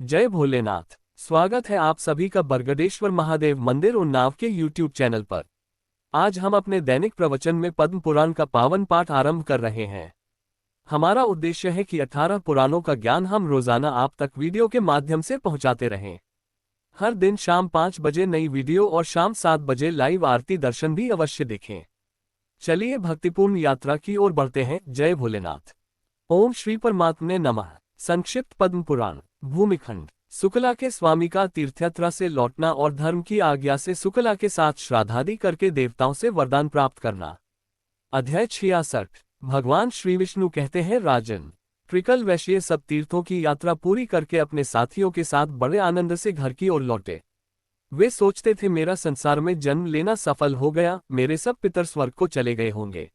जय भोलेनाथ। स्वागत है आप सभी का बरगदेश्वर महादेव मंदिर उन्नाव के YouTube चैनल पर। आज हम अपने दैनिक प्रवचन में पद्म पुराण का पावन पाठ आरंभ कर रहे हैं। हमारा उद्देश्य है कि 18 पुराणों का ज्ञान हम रोजाना आप तक वीडियो के माध्यम से पहुंचाते रहें। हर दिन शाम 5 बजे नई वीडियो और शाम 7 बजे लाइव आरती दर्शन भी अवश्य देखें। चलिए भक्तिपूर्ण यात्रा की ओर बढ़ते हैं। जय भोलेनाथ। ओम श्री परमात्मने नमः। संक्षिप्त पद्म पुराण। भूमिखंड। शुक्ला के स्वामी का तीर्थयात्रा से लौटना और धर्म की आज्ञा से शुक्ला के साथ श्राद्धादि करके देवताओं से वरदान प्राप्त करना। अध्याय 66। भगवान श्री विष्णु कहते हैं, राजन, ट्रिकल वैश्य सब तीर्थों की यात्रा पूरी करके अपने साथियों के साथ बड़े आनंद से घर की ओर लौटे। वे सोचते थे, मेरा संसार में जन्म लेना सफल हो गया, मेरे सब पितर स्वर्ग को चले गए होंगे।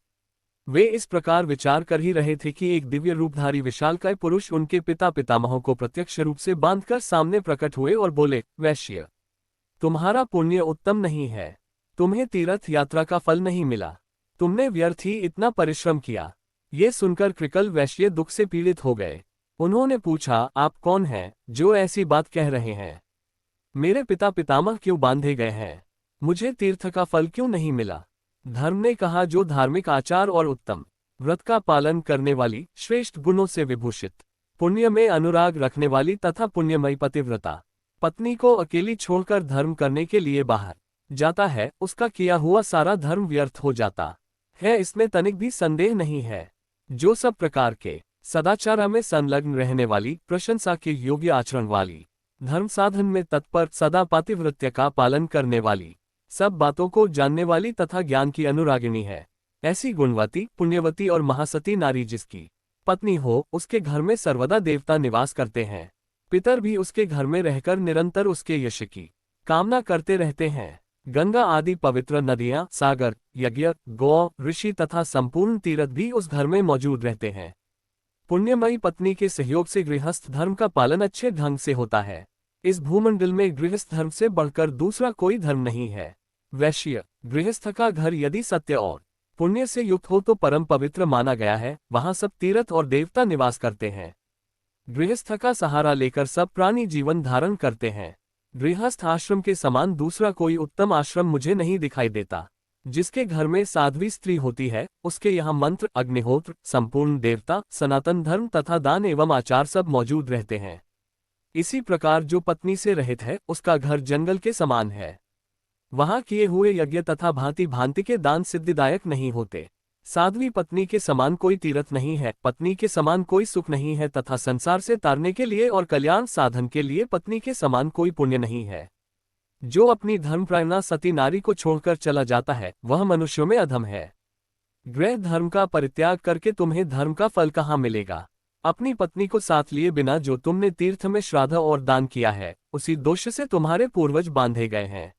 वे इस प्रकार विचार कर ही रहे थे कि एक दिव्य रूपधारी विशालकाय पुरुष उनके पिता पितामहों को प्रत्यक्ष रूप से बांधकर सामने प्रकट हुए और बोले, वैश्य, तुम्हारा पुण्य उत्तम नहीं है, तुम्हें तीर्थ यात्रा का फल नहीं मिला, तुमने व्यर्थ ही इतना परिश्रम किया। ये सुनकर कृकल वैश्य दुख से पीड़ित हो गए। उन्होंने पूछा, आप कौन हैं जो ऐसी बात कह रहे हैं? मेरे पिता पितामह क्यों बांधे गए हैं? मुझे तीर्थ का फल क्यों नहीं मिला? धर्म ने कहा, जो धार्मिक आचार और उत्तम व्रत का पालन करने वाली, श्रेष्ठ गुणों से विभूषित, पुण्य में अनुराग रखने वाली तथा पुण्यमयी पतिव्रता पत्नी को अकेली छोड़कर धर्म करने के लिए बाहर जाता है, उसका किया हुआ सारा धर्म व्यर्थ हो जाता है, इसमें तनिक भी संदेह नहीं है। जो सब प्रकार के सदाचार में संलग्न रहने वाली, प्रशंसा के योग्य आचरण वाली, धर्म साधन में तत्पर, सदा पातिव्रत्य का पालन करने वाली, सब बातों को जानने वाली तथा ज्ञान की अनुरागिणी है, ऐसी गुणवती, पुण्यवती और महासती नारी जिसकी पत्नी हो, उसके घर में सर्वदा देवता निवास करते हैं। पितर भी उसके घर में रहकर निरंतर उसके यश की कामना करते रहते हैं। गंगा आदि पवित्र नदियां, सागर, यज्ञ, गौ, ऋषि तथा संपूर्ण तीर्थ भी उस घर में मौजूद रहते हैं। पुण्यमयी पत्नी के सहयोग से गृहस्थ धर्म का पालन अच्छे ढंग से होता है। इस भूमंडल में गृहस्थ धर्म से बढ़कर दूसरा कोई धर्म नहीं है। वैश्य, गृहस्थ का घर यदि सत्य और पुण्य से युक्त हो तो परम पवित्र माना गया है। वहां सब तीर्थ और देवता निवास करते हैं। गृहस्थ का सहारा लेकर सब प्राणी जीवन धारण करते हैं। गृहस्थ आश्रम के समान दूसरा कोई उत्तम आश्रम मुझे नहीं दिखाई देता। जिसके घर में साध्वी स्त्री होती है, उसके यहाँ मंत्र, अग्निहोत्र, संपूर्ण देवता, सनातन धर्म तथा दान एवं आचार सब मौजूद रहते हैं। इसी प्रकार जो पत्नी से रहित है, उसका घर जंगल के समान है। वहां किए हुए यज्ञ तथा भांति भांति के दान सिद्धिदायक नहीं होते। साध्वी पत्नी के समान कोई तीर्थ नहीं है, पत्नी के समान कोई सुख नहीं है तथा संसार से तारने के लिए और कल्याण साधन के लिए पत्नी के समान कोई पुण्य नहीं है। जो अपनी धर्मपरायणा सती नारी को छोड़कर चला जाता है, वह मनुष्यों में अधम है। गृह धर्म का परित्याग करके तुम्हें धर्म का फल कहाँ मिलेगा? अपनी पत्नी को साथ लिए बिना जो तुमने तीर्थ में श्राद्ध और दान किया है, उसी दोष से तुम्हारे पूर्वज बांधे गए हैं।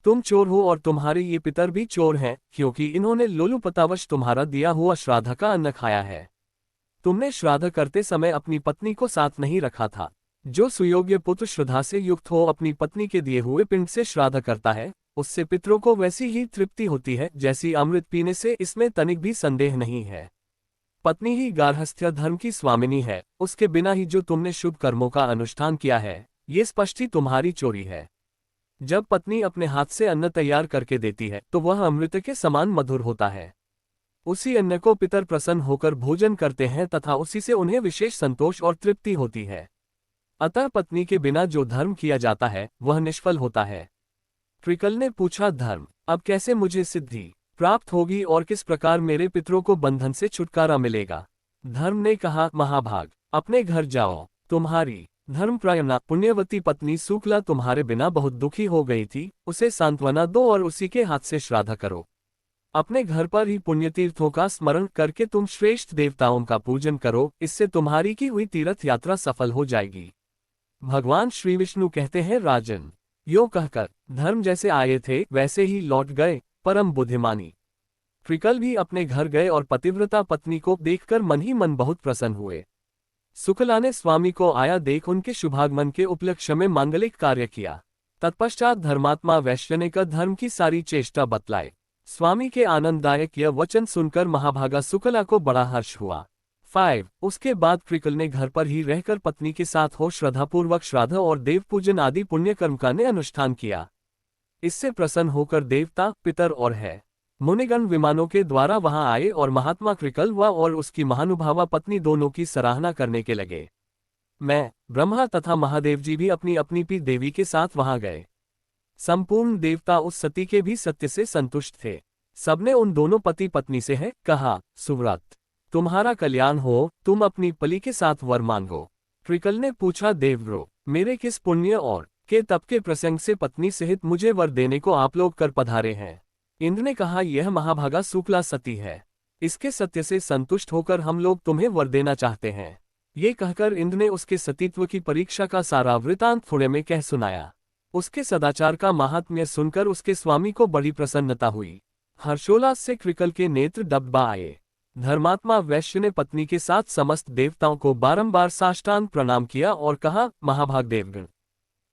तुम चोर हो और तुम्हारे ये पितर भी चोर हैं, क्योंकि इन्होंने लोलुपतावश तुम्हारा दिया हुआ श्राद्ध का अन्न खाया है। तुमने श्राद्ध करते समय अपनी पत्नी को साथ नहीं रखा था। जो सुयोग्य पुत्र श्रद्धा से युक्त हो अपनी पत्नी के दिए हुए पिंड से श्राद्ध करता है, उससे पितरों को वैसी ही तृप्ति होती है जैसी अमृत पीने से, इसमें तनिक भी संदेह नहीं है। पत्नी ही गार्हस्थ्य धर्म की स्वामिनी है, उसके बिना ही जो तुमने शुभ कर्मों का अनुष्ठान किया है, ये स्पष्ट ही तुम्हारी चोरी है। जब पत्नी अपने हाथ से अन्न तैयार करके देती है तो वह अमृत के समान मधुर होता है। उसी अन्न को पितर प्रसन्न होकर भोजन करते हैं तथा उसी से उन्हें विशेष संतोष और तृप्ति होती है। अतः पत्नी के बिना जो धर्म किया जाता है वह निष्फल होता है। ट्रिकल ने पूछा, धर्म अब कैसे मुझे सिद्धि प्राप्त होगी और किस प्रकार मेरे पितरों को बंधन से छुटकारा मिलेगा? धर्म ने कहा, महाभाग, अपने घर जाओ। तुम्हारी धर्मपरायणा पुण्यवती पत्नी शुक्ला तुम्हारे बिना बहुत दुखी हो गई थी, उसे सांत्वना दो और उसी के हाथ से श्राद्ध करो। अपने घर पर ही पुण्यतीर्थों का स्मरण करके तुम श्रेष्ठ देवताओं का पूजन करो, इससे तुम्हारी की हुई तीर्थ यात्रा सफल हो जाएगी। भगवान श्री विष्णु कहते हैं, राजन, यो कहकर धर्म जैसे आए थे वैसे ही लौट गए, परम बुद्धिमानी। ट्रिकल भी अपने घर गए और पतिव्रता पत्नी को देखकर मन ही मन बहुत प्रसन्न हुए। शुक्ला ने स्वामी को आया देख उनके शुभागमन के उपलक्ष्य में मांगलिक कार्य किया। तत्पश्चात धर्मात्मा वैश्य ने का धर्म की सारी चेष्टा बतलाए। स्वामी के आनंददायक यह वचन सुनकर महाभागा शुक्ला को बड़ा हर्ष हुआ। 5. उसके बाद कृकल ने घर पर ही रहकर पत्नी के साथ हो श्रद्धापूर्वक श्राद्ध और देव पूजन आदि पुण्य कर्म का ने अनुष्ठान किया। इससे प्रसन्न होकर देवता, पितर और है मुनिगण विमानों के द्वारा वहां आए और महात्मा कृकल व और उसकी महानुभावा पत्नी दोनों की सराहना करने के लगे। मैं, ब्रह्मा तथा महादेव जी भी अपनी अपनी पी देवी के साथ वहां गए। संपूर्ण देवता उस सती के भी सत्य से संतुष्ट थे। सबने उन दोनों पति पत्नी से है कहा, सुव्रत, तुम्हारा कल्याण हो, तुम अपनी पली के साथ वर मांगो। कृकल ने पूछा, देवव्रो, मेरे किस पुण्य और के तप के प्रसंग से पत्नी सहित मुझे वर देने को आप लोग कर पधारे हैं। इंद्र ने कहा, यह महाभागा शुक्ला सती है। इसके सत्य से संतुष्ट होकर हम लोग तुम्हें वर देना चाहते हैं। ये कहकर इंद्र ने उसके सतीत्व की परीक्षा का सारा वृतांत थोड़े में कह सुनाया। उसके सदाचार का महात्म्य सुनकर उसके स्वामी को बड़ी प्रसन्नता हुई। हर्षोल्लास से कृकल के नेत्र डबडबा आए। धर्मात्मा वैश्य ने पत्नी के साथ समस्त देवताओं को बारंबार साष्टांग प्रणाम किया और कहा, महाभाग देवगण,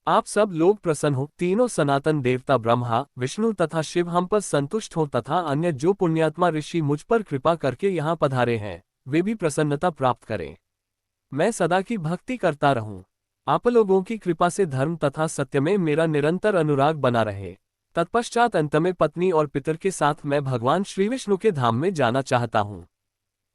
आप सब लोग प्रसन्न हो। तीनों सनातन देवता ब्रह्मा, विष्णु तथा शिव हम पर संतुष्ट हो तथा अन्य जो पुण्यात्मा ऋषि मुझ पर कृपा करके यहाँ पधारे हैं, वे भी प्रसन्नता प्राप्त करें। मैं सदा की भक्ति करता रहूं। आप लोगों की कृपा से धर्म तथा सत्य में मेरा निरंतर अनुराग बना रहे। तत्पश्चात अंत में पत्नी और पितर के साथ मैं भगवान श्री विष्णु के धाम में जाना चाहता हूँ।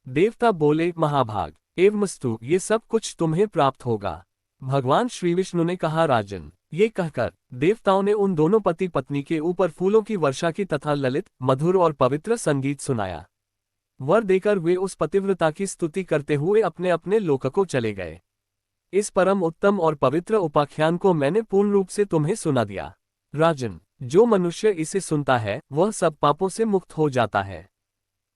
देवता बोले, महाभाग एवमस्तु, ये सब कुछ तुम्हें प्राप्त होगा। भगवान श्री विष्णु ने कहा, राजन। ये कहकर देवताओं ने उन दोनों पति पत्नी के ऊपर फूलों की वर्षा की तथा ललित, मधुर और पवित्र संगीत सुनाया। वर देकर वे उस पतिव्रता की स्तुति करते हुए अपने अपने लोक को चले गए। इस परम उत्तम और पवित्र उपाख्यान को मैंने पूर्ण रूप से तुम्हें सुना दिया। राजन, जो मनुष्य इसे सुनता है वह सब पापों से मुक्त हो जाता है।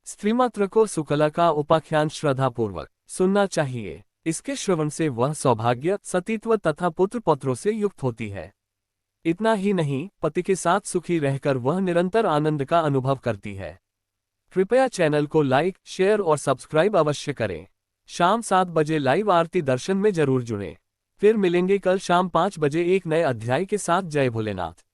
स्त्रीमात्र को सुकला का उपाख्यान श्रद्धापूर्वक सुनना चाहिए। इसके श्रवण से वह सौभाग्य, सतीत्व तथा पुत्र पौत्रों से युक्त होती है। इतना ही नहीं, पति के साथ सुखी रहकर वह निरंतर आनंद का अनुभव करती है। कृपया चैनल को लाइक, शेयर और सब्सक्राइब अवश्य करें। शाम 7 बजे लाइव आरती दर्शन में जरूर जुड़ें। फिर मिलेंगे कल शाम 5 बजे एक नए अध्याय के साथ। जय भोलेनाथ।